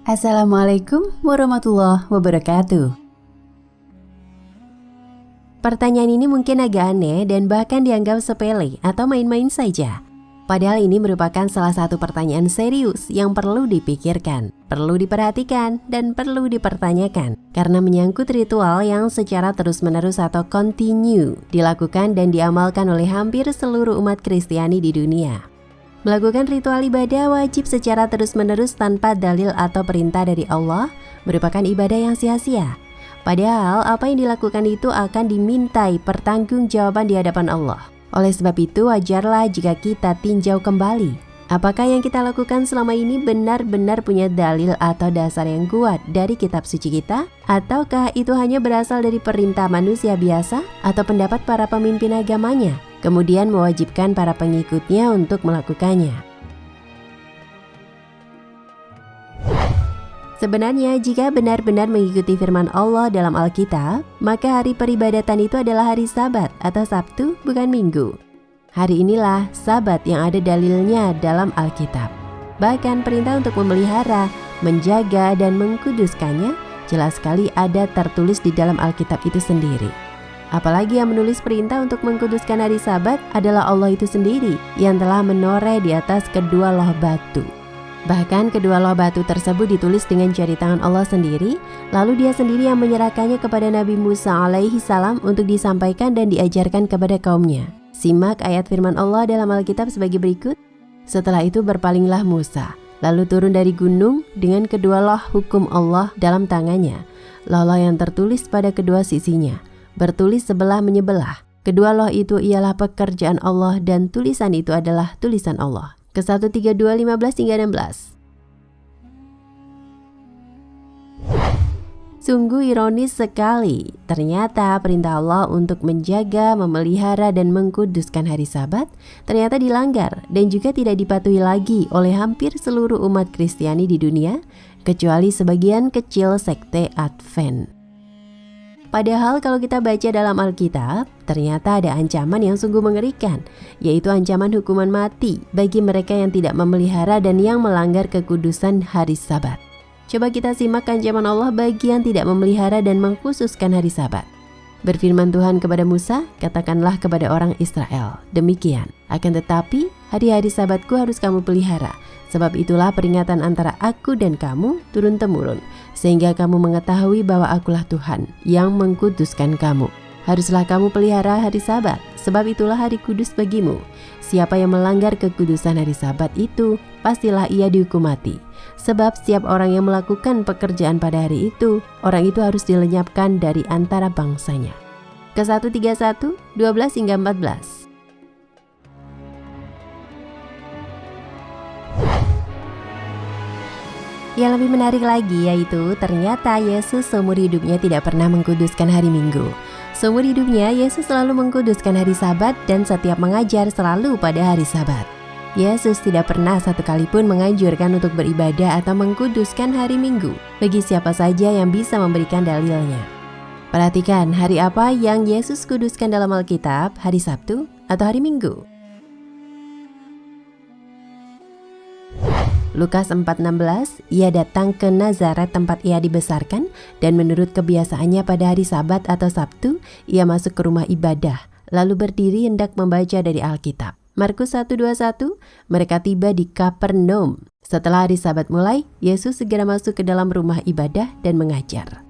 Assalamualaikum warahmatullahi wabarakatuh. Pertanyaan ini mungkin agak aneh dan bahkan dianggap sepele atau main-main saja. Padahal ini merupakan salah satu pertanyaan serius yang perlu dipikirkan, perlu diperhatikan, dan perlu dipertanyakan. Karena menyangkut ritual yang secara terus-menerus atau continue dilakukan dan diamalkan oleh hampir seluruh umat Kristiani di dunia. Melakukan ritual ibadah wajib secara terus-menerus tanpa dalil atau perintah dari Allah merupakan ibadah yang sia-sia. Padahal apa yang dilakukan itu akan dimintai pertanggungjawaban di hadapan Allah. Oleh sebab itu wajarlah jika kita tinjau kembali. Apakah yang kita lakukan selama ini benar-benar punya dalil atau dasar yang kuat dari kitab suci kita? Ataukah itu hanya berasal dari perintah manusia biasa atau pendapat para pemimpin agamanya? Kemudian mewajibkan para pengikutnya untuk melakukannya. Sebenarnya jika benar-benar mengikuti firman Allah dalam Alkitab, maka hari peribadatan itu adalah hari Sabat atau Sabtu, bukan Minggu. Hari inilah Sabat yang ada dalilnya dalam Alkitab. Bahkan perintah untuk memelihara, menjaga, dan mengkuduskannya jelas sekali ada tertulis di dalam Alkitab itu sendiri. Apalagi yang menulis perintah untuk mengkuduskan hari Sabat adalah Allah itu sendiri yang telah menoreh di atas kedua loh batu. Bahkan kedua loh batu tersebut ditulis dengan jari tangan Allah sendiri, lalu dia sendiri yang menyerahkannya kepada Nabi Musa alaihi salam untuk disampaikan dan diajarkan kepada kaumnya. Simak ayat firman Allah dalam Alkitab sebagai berikut. Setelah itu berpalinglah Musa, lalu turun dari gunung dengan kedua loh hukum Allah dalam tangannya, loh yang tertulis pada kedua sisinya, bertulis sebelah menyebelah. Kedua loh itu ialah pekerjaan Allah dan tulisan itu adalah tulisan Allah. Ke-1 3 2 15 hingga 16. Sungguh ironis sekali, ternyata perintah Allah untuk menjaga, memelihara, dan mengkuduskan hari Sabat ternyata dilanggar dan juga tidak dipatuhi lagi oleh hampir seluruh umat Kristiani di dunia, kecuali sebagian kecil sekte Advent. Padahal kalau kita baca dalam Alkitab, ternyata ada ancaman yang sungguh mengerikan, yaitu ancaman hukuman mati bagi mereka yang tidak memelihara dan yang melanggar kekudusan hari Sabat. Coba kita simak ancaman Allah bagi yang tidak memelihara dan mengkhususkan hari Sabat. Berfirman Tuhan kepada Musa, katakanlah kepada orang Israel, demikian, akan tetapi hari-hari Sabatku harus kamu pelihara. Sebab itulah peringatan antara aku dan kamu turun-temurun, sehingga kamu mengetahui bahwa akulah Tuhan yang mengkuduskan kamu. Haruslah kamu pelihara hari Sabat, sebab itulah hari kudus bagimu. Siapa yang melanggar kekudusan hari Sabat itu, pastilah ia dihukum mati. Sebab setiap orang yang melakukan pekerjaan pada hari itu, orang itu harus dilenyapkan dari antara bangsanya. Ke-1 31 12 hingga 14. Yang lebih menarik lagi yaitu ternyata Yesus seumur hidupnya tidak pernah mengkuduskan hari Minggu. Seumur hidupnya Yesus selalu mengkuduskan hari Sabat dan setiap mengajar selalu pada hari Sabat. Yesus tidak pernah satu kali pun menganjurkan untuk beribadah atau mengkuduskan hari Minggu bagi siapa saja yang bisa memberikan dalilnya. Perhatikan hari apa yang Yesus kuduskan dalam Alkitab, hari Sabtu atau hari Minggu? Lukas 4:16, ia datang ke Nazaret tempat ia dibesarkan dan menurut kebiasaannya pada hari Sabat atau Sabtu, ia masuk ke rumah ibadah, lalu berdiri hendak membaca dari Alkitab. Markus 1:21, mereka tiba di Kapernaum. Setelah hari Sabat mulai, Yesus segera masuk ke dalam rumah ibadah dan mengajar.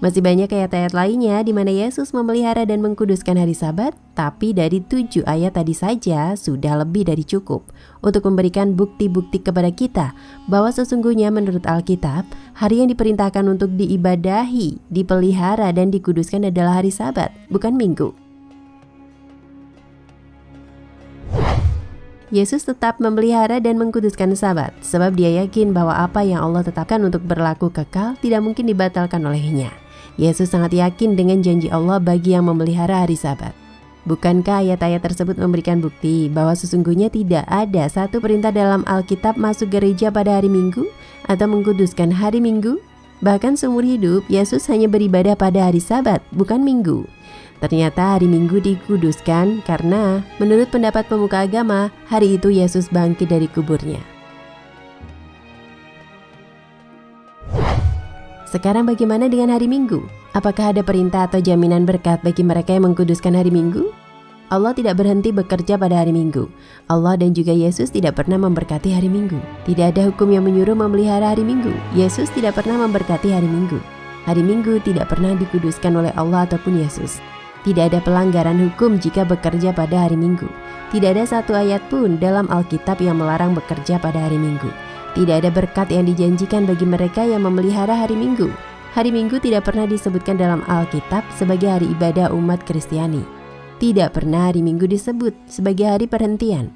Masih banyak ayat-ayat lainnya di mana Yesus memelihara dan mengkuduskan hari Sabat, tapi dari 7 ayat tadi saja sudah lebih dari cukup untuk memberikan bukti-bukti kepada kita bahwa sesungguhnya menurut Alkitab, hari yang diperintahkan untuk diibadahi, dipelihara, dan dikuduskan adalah hari Sabat, bukan Minggu. Yesus tetap memelihara dan mengkuduskan Sabat, sebab dia yakin bahwa apa yang Allah tetapkan untuk berlaku kekal tidak mungkin dibatalkan olehnya. Yesus sangat yakin dengan janji Allah bagi yang memelihara hari Sabat. Bukankah ayat-ayat tersebut memberikan bukti bahwa sesungguhnya tidak ada satu perintah dalam Alkitab masuk gereja pada hari Minggu atau mengkuduskan hari Minggu? Bahkan seumur hidup, Yesus hanya beribadah pada hari Sabat, bukan Minggu. Ternyata hari Minggu dikuduskan karena menurut pendapat pemuka agama, hari itu Yesus bangkit dari kuburnya. Sekarang bagaimana dengan hari Minggu? Apakah ada perintah atau jaminan berkat bagi mereka yang mengkuduskan hari Minggu? Allah tidak berhenti bekerja pada hari Minggu. Allah dan juga Yesus tidak pernah memberkati hari Minggu. Tidak ada hukum yang menyuruh memelihara hari Minggu. Yesus tidak pernah memberkati hari Minggu. Hari Minggu tidak pernah dikuduskan oleh Allah ataupun Yesus. Tidak ada pelanggaran hukum jika bekerja pada hari Minggu. Tidak ada satu ayat pun dalam Alkitab yang melarang bekerja pada hari Minggu. Tidak ada berkat yang dijanjikan bagi mereka yang memelihara hari Minggu. Hari Minggu tidak pernah disebutkan dalam Alkitab sebagai hari ibadah umat Kristiani. Tidak pernah hari Minggu disebut sebagai hari perhentian.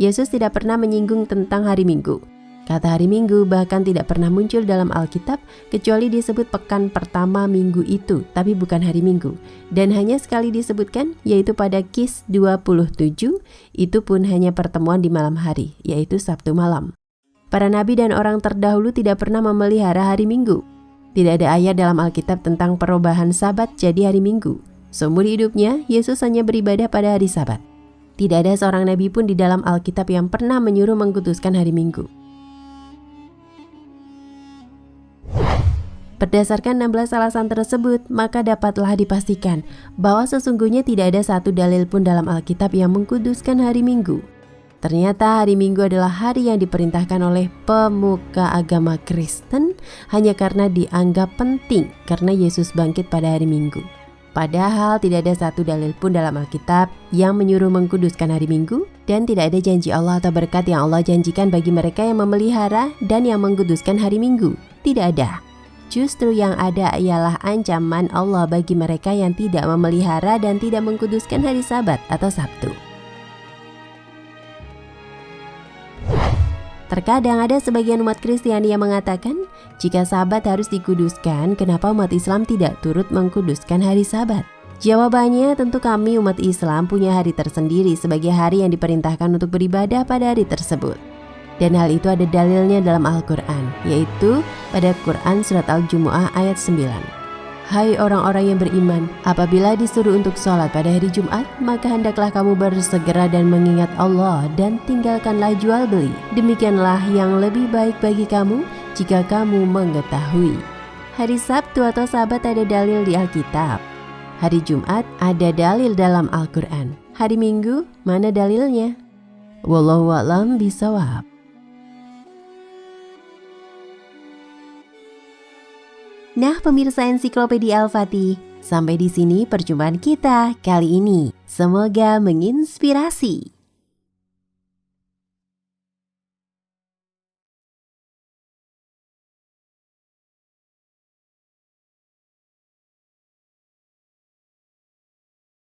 Yesus tidak pernah menyinggung tentang hari Minggu. Kata hari Minggu bahkan tidak pernah muncul dalam Alkitab kecuali disebut pekan pertama minggu itu, tapi bukan hari Minggu. Dan hanya sekali disebutkan, yaitu pada Kis 27, itu pun hanya pertemuan di malam hari, yaitu Sabtu malam. Para nabi dan orang terdahulu tidak pernah memelihara hari Minggu. Tidak ada ayat dalam Alkitab tentang perubahan Sabat jadi hari Minggu. Seumur hidupnya, Yesus hanya beribadah pada hari Sabat. Tidak ada seorang nabi pun di dalam Alkitab yang pernah menyuruh mengkuduskan hari Minggu. Berdasarkan 16 alasan tersebut, maka dapatlah dipastikan bahwa sesungguhnya tidak ada satu dalil pun dalam Alkitab yang mengkuduskan hari Minggu. Ternyata hari Minggu adalah hari yang diperintahkan oleh pemuka agama Kristen hanya karena dianggap penting karena Yesus bangkit pada hari Minggu. Padahal tidak ada satu dalil pun dalam Alkitab yang menyuruh mengkuduskan hari Minggu dan tidak ada janji Allah atau berkat yang Allah janjikan bagi mereka yang memelihara dan yang mengkuduskan hari Minggu. Tidak ada. Justru yang ada ialah ancaman Allah bagi mereka yang tidak memelihara dan tidak mengkuduskan hari Sabat atau Sabtu. Terkadang ada sebagian umat Kristiani yang mengatakan, jika Sabat harus dikuduskan, kenapa umat Islam tidak turut mengkuduskan hari Sabat? Jawabannya, tentu kami umat Islam punya hari tersendiri sebagai hari yang diperintahkan untuk beribadah pada hari tersebut. Dan hal itu ada dalilnya dalam Al-Quran, yaitu pada Quran Surat Al-Jumu'ah ayat 9. Hai orang-orang yang beriman, apabila disuruh untuk sholat pada hari Jumat, maka hendaklah kamu bersegera dan mengingat Allah dan tinggalkanlah jual beli. Demikianlah yang lebih baik bagi kamu jika kamu mengetahui. Hari Sabtu atau Sabat ada dalil di Alkitab. Hari Jumat ada dalil dalam Al-Quran. Hari Minggu mana dalilnya? Wallahu a'lam bishawab. Nah, pemirsa Ensiklopedia Al-Fatih, sampai di sini perjumpaan kita kali ini. Semoga menginspirasi.